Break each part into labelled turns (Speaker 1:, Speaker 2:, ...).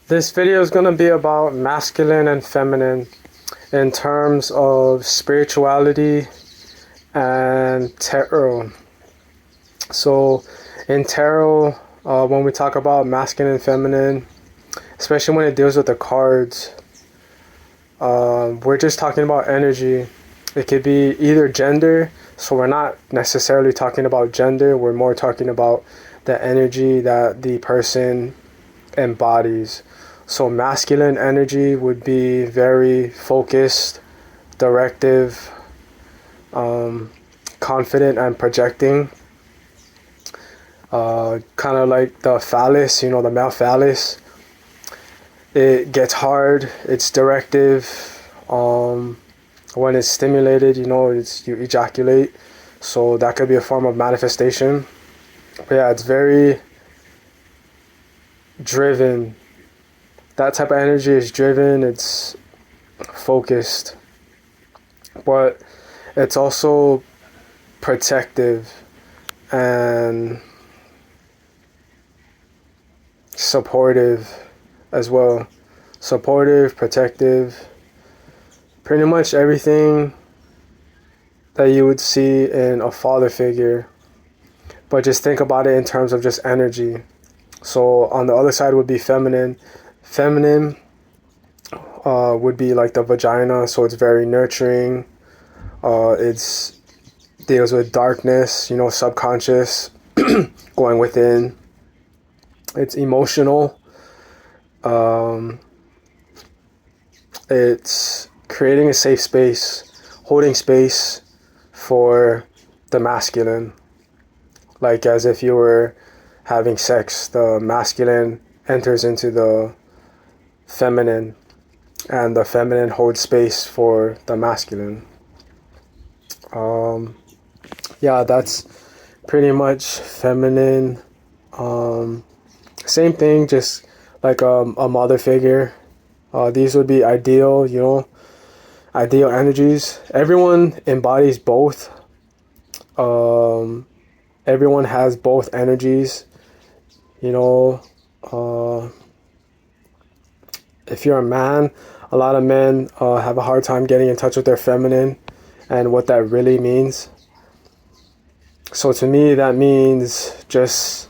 Speaker 1: This video is going to be about masculine and feminine in terms of spirituality and tarot. So, in tarot, when we talk about masculine and feminine, especially when it deals with the cards, we're just talking about energy. It could be either gender, so we're not necessarily talking about gender, we're more talking about the energy that the person embodies. So masculine energy would be very focused, directive, confident and projecting. Kind of like the phallus, the male phallus. It gets hard, it's directive. When it's stimulated, you ejaculate. So that could be a form of manifestation. But yeah, it's very driven. That type of energy is driven, it's focused, but it's also protective and supportive as well. Supportive, protective, pretty much everything that you would see in a father figure, but just think about it in terms of just energy. So on the other side would be feminine. Feminine would be like the vagina, so it's very nurturing. It's deals with darkness, subconscious, going within. It's emotional. It's creating a safe space, holding space for the masculine, like as if you were having sex. The masculine enters into the feminine, and the feminine holds space for the masculine. Yeah, that's pretty much feminine. Same thing, just like a mother figure. These would be ideal, ideal energies. Everyone embodies both. Everyone has both energies. If you're a man, a lot of men have a hard time getting in touch with their feminine and what that really means. So to me, that means just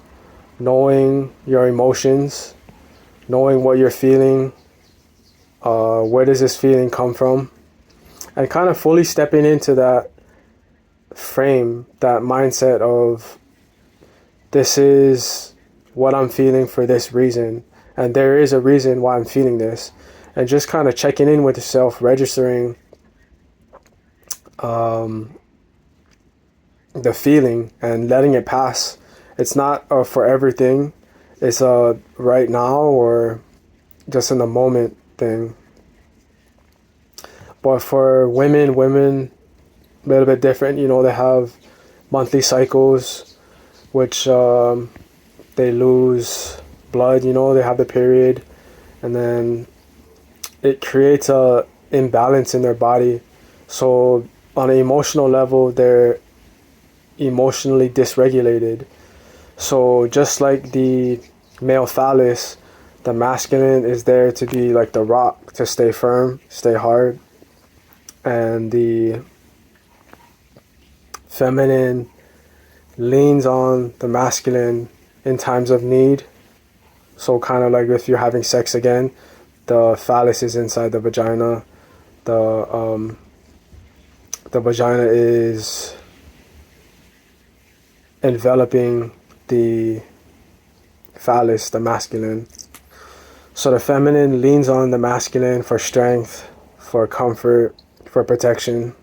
Speaker 1: knowing your emotions, knowing what you're feeling, where does this feeling come from, and kind of fully stepping into that frame, that mindset of this is what I'm feeling for this reason, and there is a reason why I'm feeling this, and just kind of checking in with yourself, registering the feeling and letting it pass. It's not a forever thing. It's a right now or just in the moment thing. But for women, a little bit different. They have monthly cycles, which they lose blood. They have the period, and then it creates a imbalance in their body. So on an emotional level, they're emotionally dysregulated. So just like the male phallus, the masculine is there to be like the rock, to stay firm, stay hard, and the feminine leans on the masculine in times of need. So kind of like if you're having sex again, the phallus is inside the vagina. The vagina is enveloping the phallus, the masculine. So the feminine leans on the masculine for strength, for comfort, for protection.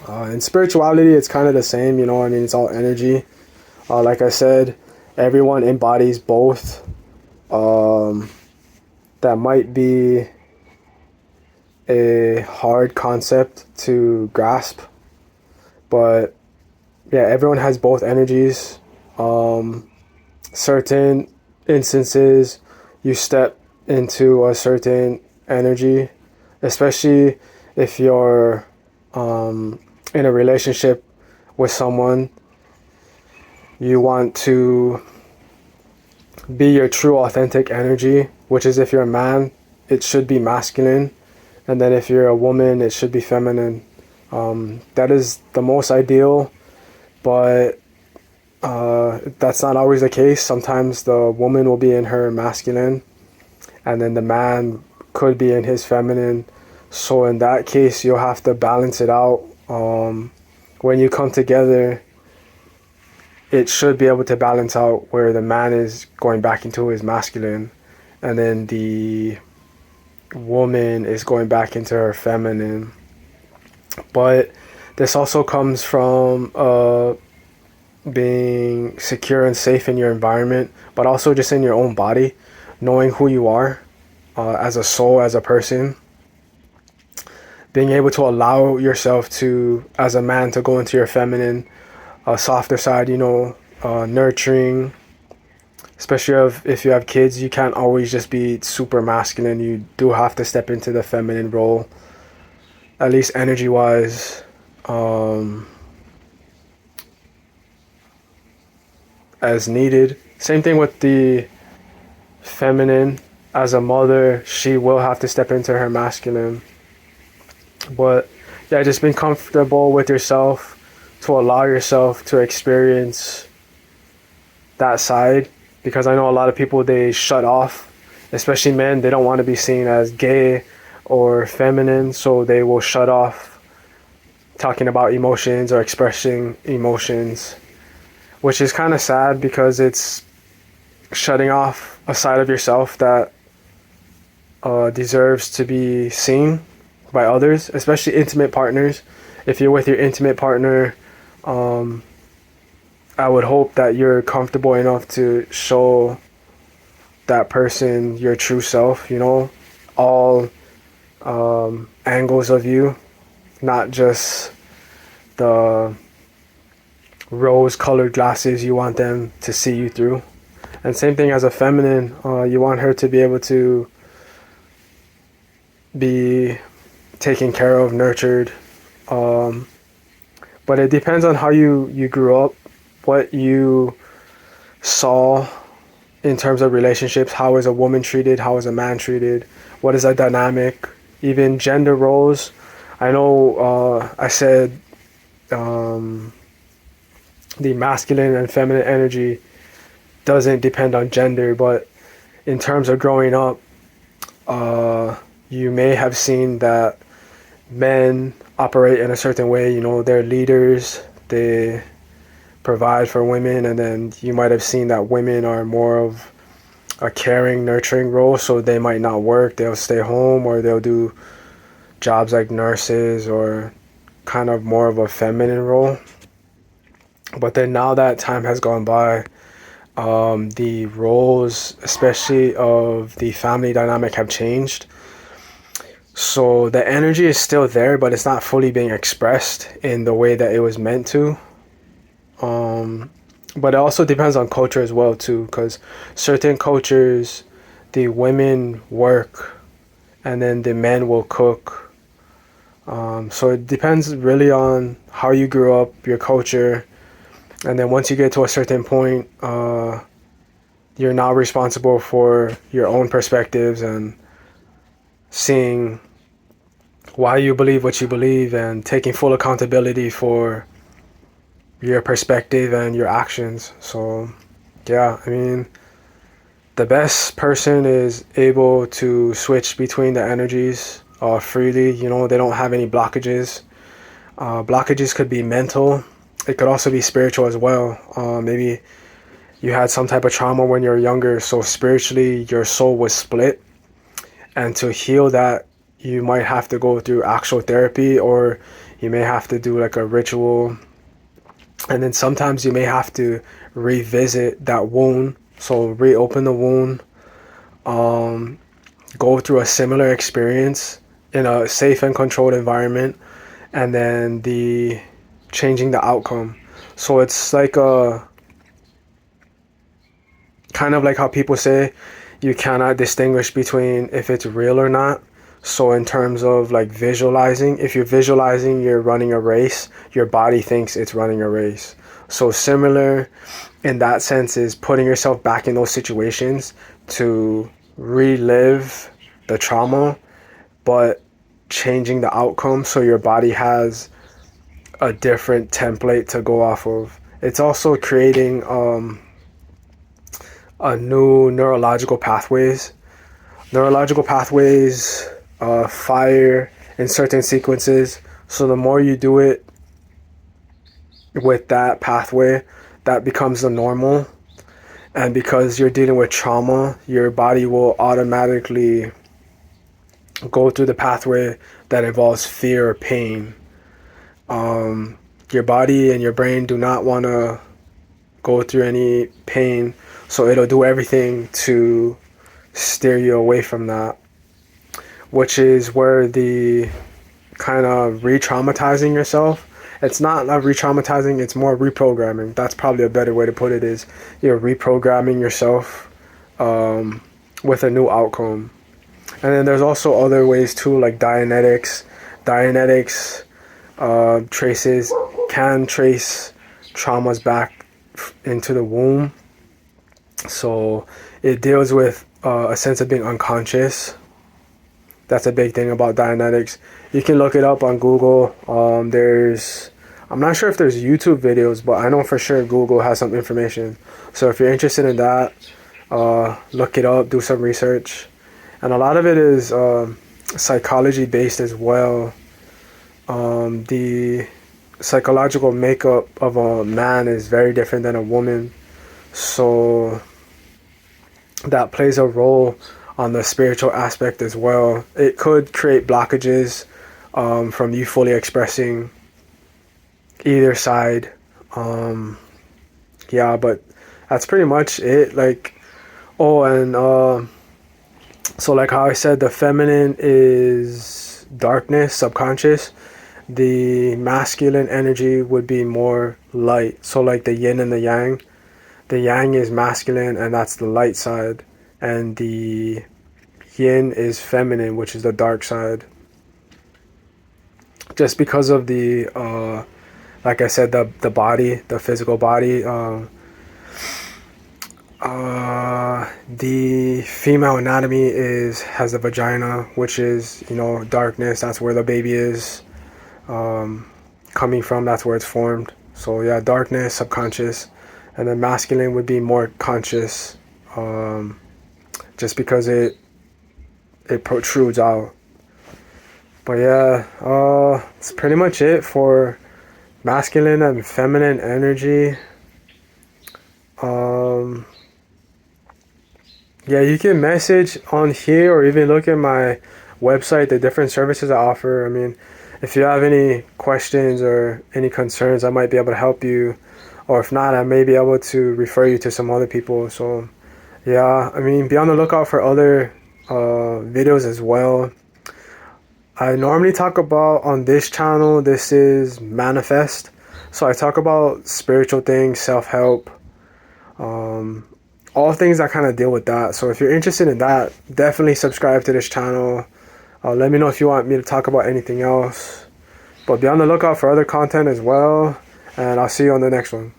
Speaker 1: In spirituality, it's kind of the same, it's all energy. Like I said, everyone embodies both. That might be a hard concept to grasp, but yeah, everyone has both energies. Certain instances, you step into a certain energy, especially if you're in a relationship with someone. You want to be your true authentic energy, which is if you're a man, it should be masculine, and then if you're a woman, it should be feminine. That is the most ideal, but that's not always the case. Sometimes the woman will be in her masculine, and then the man could be in his feminine. So in that case, you'll have to balance it out. When you come together, it should be able to balance out where the man is going back into his masculine, and then the woman is going back into her feminine. But this also comes from being secure and safe in your environment, but also just in your own body, knowing who you are as a soul, as a person, being able to allow yourself to, as a man, to go into your feminine, softer side, nurturing. Especially if you have kids, you can't always just be super masculine. You do have to step into the feminine role, at least energy wise. As needed. Same thing with the feminine. As a mother, she will have to step into her masculine. But yeah, just being comfortable with yourself, to allow yourself to experience that side. Because I know a lot of people, they shut off, especially men. They don't want to be seen as gay or feminine, so they will shut off talking about emotions or expressing emotions, which is kind of sad because it's shutting off a side of yourself that deserves to be seen by others, especially intimate partners. If you're with your intimate partner, I would hope that you're comfortable enough to show that person your true self, all angles of you, not just the rose-colored glasses you want them to see you through. And same thing as a feminine, you want her to be able to be taken care of, nurtured. But it depends on how you grew up, what you saw in terms of relationships. How is a woman treated? How is a man treated? What is a dynamic? Even gender roles. I know I said the masculine and feminine energy doesn't depend on gender, but in terms of growing up, you may have seen that men operate in a certain way. They're leaders, they provide for women, and then you might have seen that women are more of a caring, nurturing role, so they might not work, they'll stay home, or they'll do jobs like nurses, or kind of more of a feminine role. But then now that time has gone by, the roles, especially of the family dynamic, have changed. So the energy is still there, but it's not fully being expressed in the way that it was meant to. But it also depends on culture as well too, because certain cultures, the women work and then the men will cook. So it depends really on how you grew up, your culture, and then once you get to a certain point, you're now responsible for your own perspectives and seeing why you believe what you believe and taking full accountability for your perspective and your actions. So yeah, the best person is able to switch between the energies freely. They don't have any blockages. Blockages could be mental. It could also be spiritual as well. Maybe you had some type of trauma when you were younger, so spiritually your soul was split, and to heal that, you might have to go through actual therapy, or you may have to do like a ritual. And then sometimes you may have to revisit that wound, so reopen the wound, go through a similar experience in a safe and controlled environment, and then changing the outcome. So it's like a kind of like how people say you cannot distinguish between if it's real or not. So in terms of like visualizing, if you're visualizing you're running a race, your body thinks it's running a race. So similar in that sense is putting yourself back in those situations to relive the trauma, but changing the outcome so your body has a different template to go off of. It's also creating a new neurological pathways fire in certain sequences. So the more you do it with that pathway, that becomes the normal. And because you're dealing with trauma, your body will automatically go through the pathway that involves fear or pain. Your body and your brain do not want to go through any pain, so it'll do everything to steer you away from that, which is where the kind of re-traumatizing yourself, it's not re-traumatizing, it's more reprogramming. That's probably a better way to put it, is you're reprogramming yourself with a new outcome. And then there's also other ways too, like Dianetics can trace traumas back into the womb. So it deals with a sense of being unconscious. That's a big thing about Dianetics. You can look it up on Google. I'm not sure if there's YouTube videos, but I know for sure Google has some information. So if you're interested in that, look it up, do some research. And a lot of it is psychology based as well. The psychological makeup of a man is very different than a woman. So that plays a role on the spiritual aspect as well. It could create blockages from you fully expressing either side. Yeah, but that's pretty much it. Like, so like how I said, the feminine is darkness, subconscious. The masculine energy would be more light. So like the yin and the yang. The yang is masculine, and that's the light side. And the yin is feminine, which is the dark side. Just because of the, like I said, the body, the physical body, the female anatomy has the vagina, which is, darkness. That's where the baby is coming from. That's where it's formed. So yeah, darkness, subconscious. And then masculine would be more conscious, just because it protrudes out. But yeah, it's pretty much it for masculine and feminine energy. Yeah, you can message on here or even look at my website, the different services I offer. I mean, if you have any questions or any concerns, I might be able to help you. Or if not, I may be able to refer you to some other people. So yeah, I mean, be on the lookout for other videos as well. I normally talk about, on this channel, this is Manifest. So I talk about spiritual things, self-help, all things that kind of deal with that. So if you're interested in that, definitely subscribe to this channel. Let me know if you want me to talk about anything else. But be on the lookout for other content as well. And I'll see you on the next one.